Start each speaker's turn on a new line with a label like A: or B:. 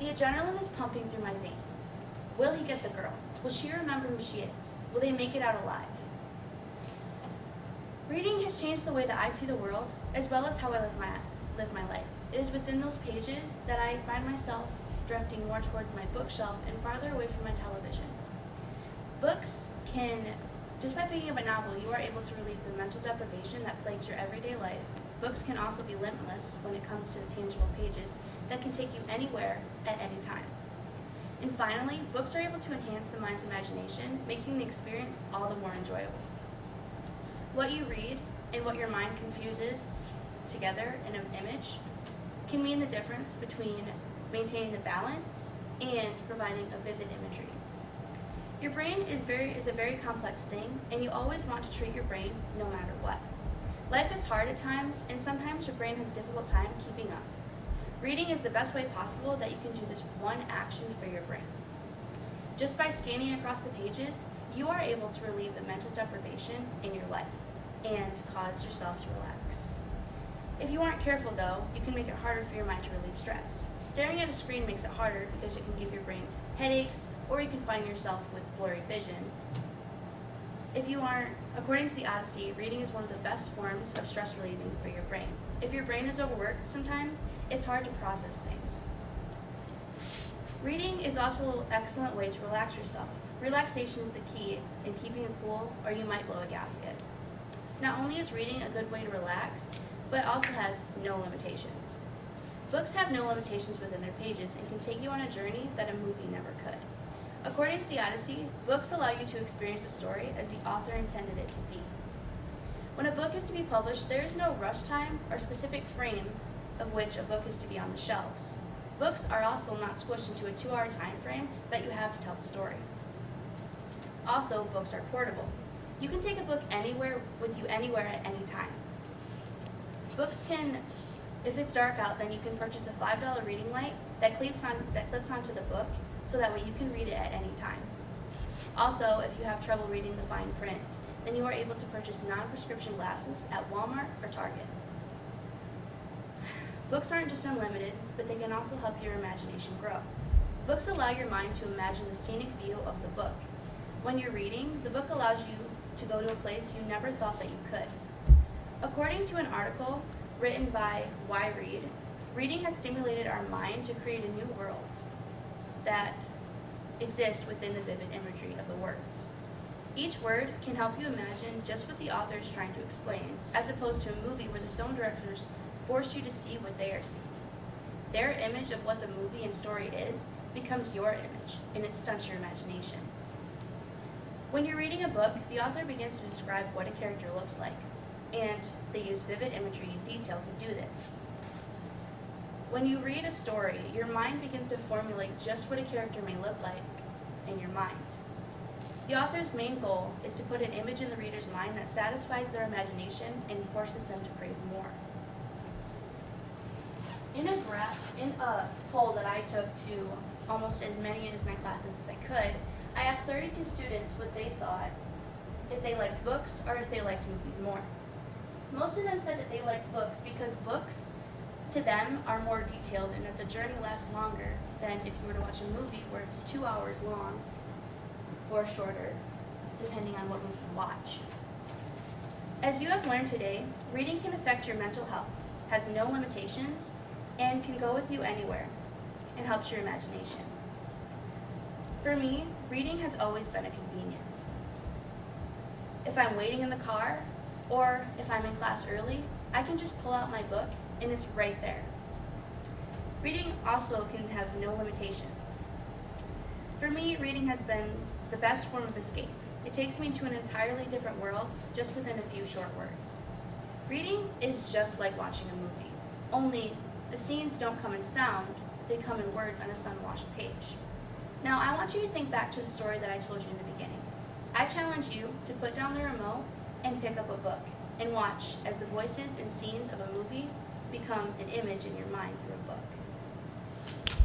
A: The adrenaline is pumping through my veins. Will he get the girl? Will she remember who she is? Will they make it out alive? Reading has changed the way that I see the world, as well as how I live my life. It is within those pages that I find myself drifting more towards my bookshelf and farther away from my television. Books can, just by picking up a novel, you are able to relieve the mental deprivation that plagues your everyday life. Books can also be limitless when it comes to the tangible pages that can take you anywhere at any time. And finally, books are able to enhance the mind's imagination, making the experience all the more enjoyable. What you read and what your mind confuses together in an image can mean the difference between maintaining the balance and providing a vivid imagery. Your brain is a very complex thing, and you always want to treat your brain no matter what. Life is hard at times, and sometimes your brain has a difficult time keeping up. Reading is the best way possible that you can do this one action for your brain. Just by scanning across the pages, you are able to relieve the mental deprivation in your life and cause yourself to relax. If you aren't careful though, you can make it harder for your mind to relieve stress. Staring at a screen makes it harder because it can give your brain headaches, or you can find yourself with blurry vision. If you aren't, according to the Odyssey, reading is one of the best forms of stress relieving for your brain. If your brain is overworked sometimes, it's hard to process things. Reading is also an excellent way to relax yourself. Relaxation is the key in keeping it cool, or you might blow a gasket. Not only is reading a good way to relax, but it also has no limitations. Books have no limitations within their pages and can take you on a journey that a movie never could. According to the Odyssey, books allow you to experience a story as the author intended it to be. When a book is to be published, there is no rush time or specific frame of which a book is to be on the shelves. Books are also not squished into a 2-hour time frame that you have to tell the story. Also, books are portable. You can take a book anywhere with you anywhere at any time. Books can, if it's dark out, then you can purchase a $5 reading light that clips onto the book, so that way you can read it at any time. Also, if you have trouble reading the fine print, then you are able to purchase non-prescription glasses at Walmart or Target. Books aren't just unlimited, but they can also help your imagination grow. Books allow your mind to imagine the scenic view of the book. When you're reading, the book allows you to go to a place you never thought that you could. According to an article written by Why Read, reading has stimulated our mind to create a new world that exists within the vivid imagery of the words. Each word can help you imagine just what the author is trying to explain, as opposed to a movie where the film directors force you to see what they are seeing. Their image of what the movie and story is becomes your image, and it stunts your imagination. When you're reading a book, the author begins to describe what a character looks like, and they use vivid imagery and detail to do this. When you read a story, your mind begins to formulate just what a character may look like in your mind. The author's main goal is to put an image in the reader's mind that satisfies their imagination and forces them to crave more. In a poll that I took to almost as many of my classes as I could, I asked 32 students what they thought, if they liked books or if they liked movies more. Most of them said that they liked books because books to them are more detailed and that the journey lasts longer than if you were to watch a movie where it's 2 hours long or shorter, depending on what movie you watch. As you have learned today, reading can affect your mental health, has no limitations, and can go with you anywhere, and helps your imagination. For me, reading has always been a convenience. If I'm waiting in the car, or if I'm in class early, I can just pull out my book and it's right there. Reading also can have no limitations. For me, reading has been the best form of escape. It takes me to an entirely different world just within a few short words. Reading is just like watching a movie, only the scenes don't come in sound, they come in words on a sun-washed page. Now, I want you to think back to the story that I told you in the beginning. I challenge you to put down the remote and pick up a book and watch as the voices and scenes of a movie become an image in your mind through a